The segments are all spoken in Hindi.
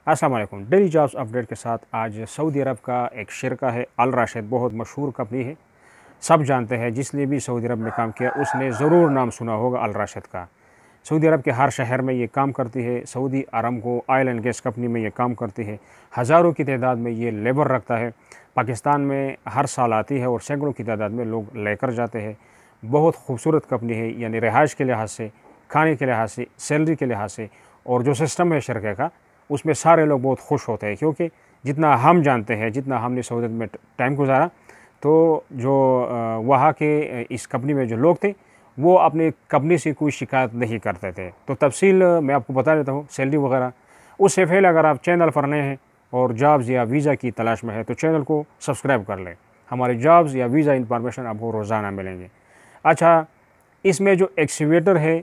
अस्सलाम वालेकुम। डेली जॉब्स अपडेट के साथ आज सऊदी अरब का एक शिरका है अल राशिद, बहुत मशहूर कंपनी है, सब जानते हैं। जिसने भी सऊदी अरब में काम किया उसने ज़रूर नाम सुना होगा अल राशिद का। सऊदी अरब के हर शहर में ये काम करती है। Saudi Aramco oil and gas company में ये काम करती है। हज़ारों की तादाद में ये लेबर रखता है। पाकिस्तान में हर साल आती है और सैकड़ों की तादाद में लोग लेकर जाते हैं। बहुत खूबसूरत कंपनी है, यानी रिहाइश के लिहाज से, खाने के लिहाज से, सैलरी के लिहाज से, और जो सिस्टम है शिरके का उसमें सारे लोग बहुत खुश होते हैं। क्योंकि जितना हम जानते हैं, जितना हमने सऊदी में टाइम गुजारा, तो जो वहाँ के इस कंपनी में जो लोग थे वो अपनी कंपनी से कोई शिकायत नहीं करते थे। तो तफसील मैं आपको बता देता हूँ, सैलरी वगैरह। उससे पहले अगर आप चैनल पर नए हैं और जॉब्स या वीज़ा की तलाश में है तो चैनल को सब्सक्राइब कर लें। हमारे जॉब्स या वीज़ा इंफॉर्मेशन आपको रोज़ाना मिलेंगे। अच्छा, इसमें जो एक्सीवेटर है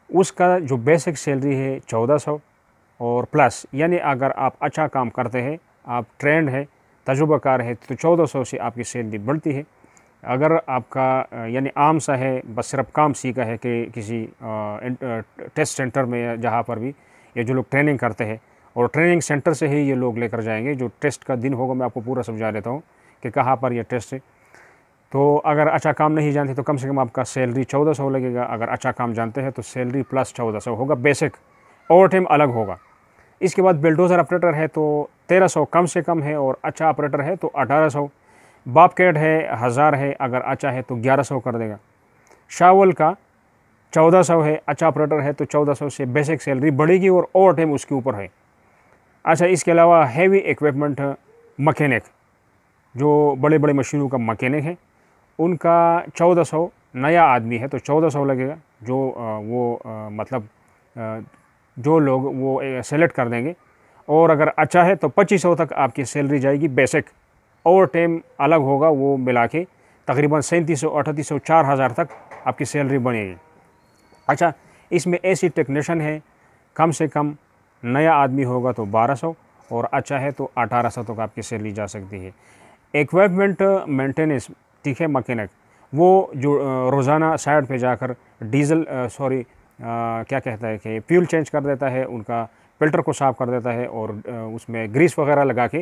उसका जो बेसिक सैलरी है 1400 और प्लस, यानी अगर आप अच्छा काम करते हैं, आप ट्रेंड है, तजुर्बाकार है, तो 1400 से आपकी सैलरी बढ़ती है। अगर आपका यानी आम सा है, बस सिर्फ काम सीखा है कि किसी टेस्ट सेंटर में या जहाँ पर भी ये जो लोग ट्रेनिंग करते हैं, और ट्रेनिंग सेंटर से ही ये लोग लेकर जाएंगे। जो टेस्ट का दिन होगा मैं आपको पूरा समझा देता हूँ कि कहाँ पर यह टेस्ट है। तो अगर अच्छा काम नहीं जानते तो कम से कम आपका सैलरी 1400 लगेगा। अगर अच्छा काम जानते हैं तो सैलरी प्लस 1400 होगा, बेसिक। ओवर टाइम अलग होगा। इसके बाद बिल्डोज़र ऑपरेटर है तो 1300 कम से कम है, और अच्छा ऑपरेटर है तो 1800। बापकेट है 1000 है, अगर अच्छा है तो 1100 कर देगा। शावल का 1400 है, अच्छा ऑपरेटर है तो 1400 से बेसिक सैलरी बढ़ेगी और ओवर टाइम उसके ऊपर है। अच्छा, इसके अलावा हैवी इक्विपमेंट मकैनिक, जो बड़े बड़े मशीनों का मकैनिक है, उनका 1400, नया आदमी है तो 1400 लगेगा। मतलब जो लोग वो सेलेक्ट कर देंगे, और अगर अच्छा है तो 2500 तक आपकी सैलरी जाएगी बेसिक। ओवर टाइम अलग होगा, वो मिला के तकरीबन 3700, 3800, 4000 तक आपकी सैलरी बनेगी। अच्छा, इसमें एसी टेक्नीशियन है, कम से कम नया आदमी होगा तो 1200, और अच्छा है तो 1800 तक आपकी सैलरी जा सकती है। इक्विपमेंट मेंटेनेंस, ठीक है, मैकेनिक, वो जो रोज़ाना साइड पे जाकर डीजल क्या कहता है कि फ्यूल चेंज कर देता है, उनका फिल्टर को साफ़ कर देता है, और उसमें ग्रीस वगैरह लगा के,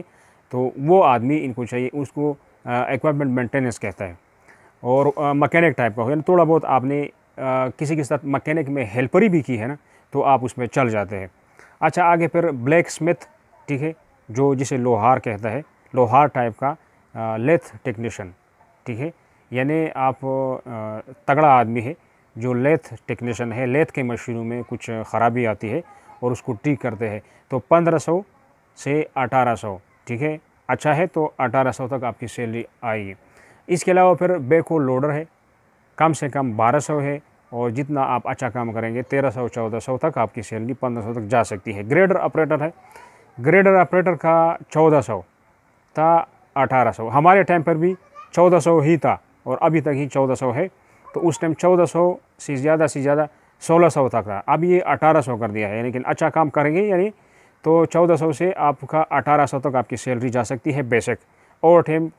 तो वो आदमी इनको चाहिए। उसको इक्विपमेंट मेंटेनेंस कहता है। और मैकेनिक टाइप का हो, यानी थोड़ा बहुत आपने किसी के साथ मैकेनिक में हेल्परी भी की है ना, तो आप उसमें चल जाते हैं। अच्छा, आगे फिर ब्लैक स्मिथ, ठीक है, जो जिसे लोहार कहता है, लोहार टाइप का लेथ टेक्नीशियन, ठीक है, यानी आप तगड़ा आदमी है जो लेथ टेक्नीशियन है। लेथ के मशीनों में कुछ ख़राबी आती है और उसको ठीक करते हैं, तो 1500 से 1800, ठीक है, अच्छा है तो 1800 तक आपकी सैलरी आएगी। इसके अलावा फिर बैको लोडर है, कम से कम 1200 है, और जितना आप अच्छा काम करेंगे 1300, 1400 तक आपकी सैलरी 1500 तक जा सकती है। ग्रेडर ऑपरेटर है, ग्रेडर ऑपरेटर का 1400 था, 1800। हमारे टाइम पर भी 1400 ही था और अभी तक ही 1400 है। तो उस टाइम 1400 से ज़्यादा 1600 तक था, अब ये 1800 कर दिया है। लेकिन अच्छा काम करेंगे यानी तो 1400 से आपका 1800 तक आपकी सैलरी जा सकती है बेसिक। ओवर टाइम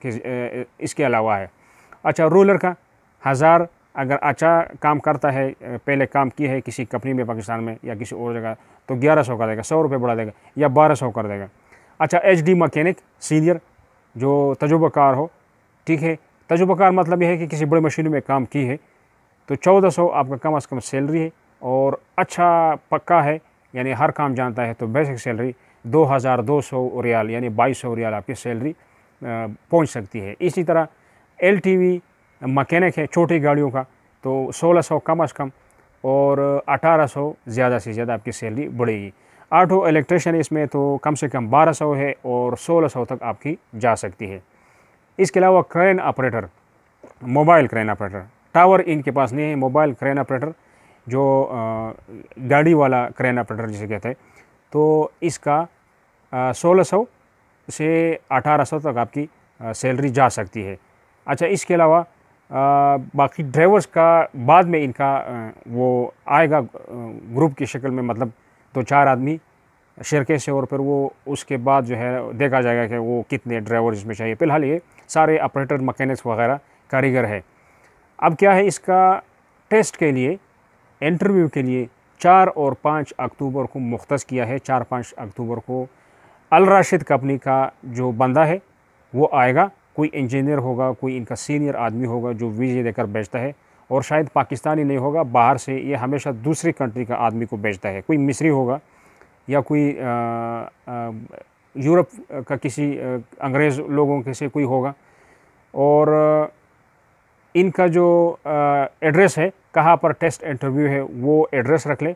इसके अलावा है। अच्छा, रूलर का 1000, अगर अच्छा काम करता है, पहले काम किया है किसी कंपनी में पाकिस्तान में या किसी और जगह, तो 1100 कर देगा, 100 रुपये बढ़ा देगा, या 1200 कर देगा। अच्छा, एचडी मैकेनिक सीनियर, जो तजुर्बाकार हो, ठीक है, तजुर्बाकार मतलब यह है कि किसी बड़ी मशीनों में काम की है, तो 1400 आपका कम अज़ कम सैलरी है, और अच्छा पक्का है यानी हर काम जानता है, तो बेसिक सैलरी 2200 रियाल यानी 2200 रियाल आपकी सैलरी पहुंच सकती है। इसी तरह एलटीवी मैकेनिक है छोटी गाड़ियों का, तो 1600 कम अज़ कम, और 1800 ज़्यादा से ज़्यादा आपकी सैलरी बढ़ेगी। ऑटो इलेक्ट्रिशियन इसमें तो कम से कम 1200 है, और 1600 तक आपकी जा सकती है। इसके अलावा crane operator, mobile crane operator, tower इनके पास नहीं है, मोबाइल क्रेन ऑपरेटर, जो गाड़ी वाला क्रेन ऑपरेटर जिसे कहते हैं, तो इसका 1600 से 1800 तक आपकी सैलरी जा सकती है। अच्छा, इसके अलावा बाकी ड्राइवर्स का बाद में इनका वो आएगा ग्रुप की शक्ल में, मतलब 2-4 आदमी शिरके से, और फिर वो उसके बाद जो है देखा जाएगा कि वो कितने ड्राइवर इसमें चाहिए। फ़िलहाल ये सारे ऑपरेटर, मैकेनिक्स वगैरह कारीगर है। अब क्या है, इसका टेस्ट के लिए, इंटरव्यू के लिए 4 और 5 अक्टूबर को मुख्तस किया है। 4-5 अक्टूबर को अल राशिद कंपनी का जो बंदा है वो आएगा, कोई इंजीनियर होगा, कोई इनका सीनियर आदमी होगा जो वीज़े देकर बेचता है, और शायद पाकिस्तानी नहीं होगा, बाहर से, ये हमेशा दूसरी कंट्री का आदमी को बेचता है, कोई मिस्री होगा या कोई यूरोप का किसी अंग्रेज़ लोगों के से कोई होगा। और इनका जो एड्रेस है, कहाँ पर टेस्ट इंटरव्यू है, वो एड्रेस रख ले।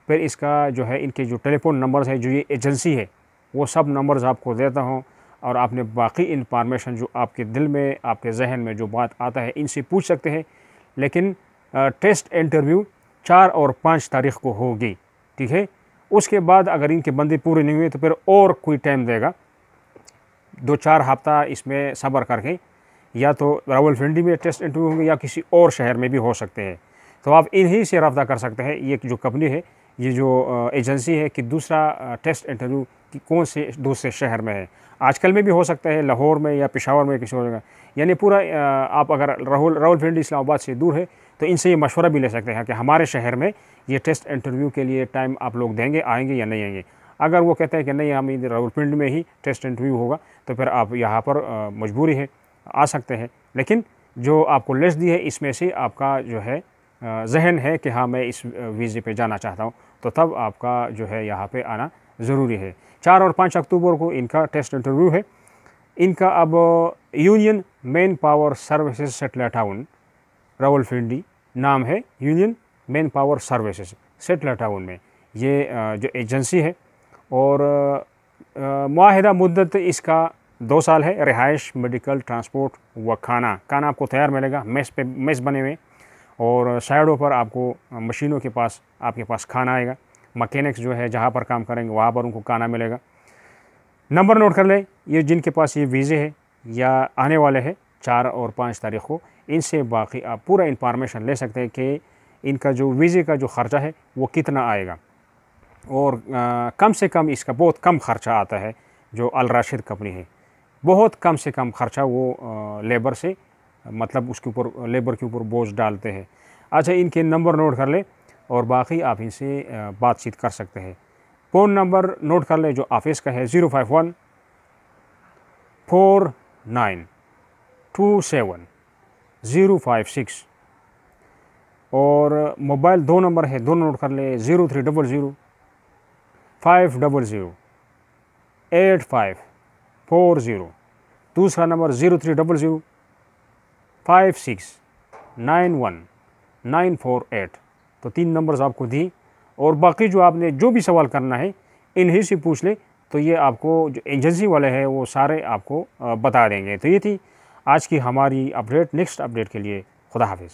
फिर इसका जो है, इनके जो टेलीफोन नंबर्स है, जो ये एजेंसी है, वो सब नंबर्स आपको देता हूँ, और आपने बाकी इंफॉर्मेशन जो आपके दिल में, आपके जहन में जो बात आता है, इनसे पूछ सकते हैं। लेकिन टेस्ट इंटरव्यू 4 और 5 तारीख को होगी, ठीक है। उसके बाद अगर इनके बंदे पूरे नहीं हुए तो फिर और कोई टाइम देगा, 2-4 हफ्ता इसमें सब्र करके, या तो रावलपिंडी में टेस्ट इंटरव्यू होंगे या किसी और शहर में भी हो सकते हैं। तो आप इन्हीं से रब्ता कर सकते हैं, ये जो कंपनी है, ये जो एजेंसी है, कि दूसरा टेस्ट इंटरव्यू कि कौन से दूसरे शहर में है। आजकल में भी हो सकता है लाहौर में या पेशावर में, किसी और जगह, यानी पूरा आप अगर रावलपिंडी इस्लामाबाद से दूर है तो इनसे ये मशवरा भी ले सकते हैं कि हमारे शहर में ये टेस्ट इंटरव्यू के लिए टाइम आप लोग देंगे, आएंगे या नहीं आएंगे। अगर वो कहते हैं कि नहीं, हम इधर रावलपिंडी में ही टेस्ट इंटरव्यू होगा, तो फिर आप यहाँ पर मजबूरी है, आ सकते हैं। लेकिन जो आपको लिस्ट दी है, इसमें से आपका जो है जहन है कि हाँ, मैं इस वीज़े पे जाना चाहता हूँ, तो तब आपका जो है यहाँ पे आना ज़रूरी है। 4 और 5 अक्टूबर को इनका टेस्ट इंटरव्यू है। इनका अब union man power services satellite town Rawalpindi नाम है, union man power services satellite town में ये जो एजेंसी है। और मुआहिदा मुद्दत इसका 2 साल है। रिहाइश, मेडिकल, ट्रांसपोर्ट व खाना आपको तैयार मिलेगा, मेस बने हुए, और साइडों पर आपको मशीनों के पास आपके पास खाना आएगा। मैकेनिक्स जो है जहाँ पर काम करेंगे वहाँ पर उनको खाना मिलेगा। नंबर नोट कर लें, ये जिनके पास ये वीज़े है या आने वाले हैं 4 और 5 तारीख को, इनसे बाकी आप पूरा इंफॉर्मेशन ले सकते हैं कि इनका जो वीज़े का जो ख़र्चा है वो कितना आएगा। और कम से कम इसका बहुत कम ख़र्चा आता है। जो अल राशिद कंपनी है, बहुत कम से कम ख़र्चा वो लेबर से, मतलब उसके ऊपर, लेबर के ऊपर बोझ डालते हैं। अच्छा, इनके नंबर नोट कर ले और बाकी आप इनसे बातचीत कर सकते हैं। फ़ोन नंबर नोट कर ले जो ऑफिस का है, 051 4927 056। और मोबाइल 2 नंबर है, दोनों नोट कर ले, 0300 500 8540। दूसरा नंबर 0300 5691 948। तो 3 नंबर्स आपको दी, और बाकी जो आपने जो भी सवाल करना है इन्हीं से पूछ ले, तो ये आपको जो एजेंसी वाले हैं वो सारे आपको बता देंगे। तो ये थी आज की हमारी अपडेट। नेक्स्ट अपडेट के लिए खुदा हाफिज़।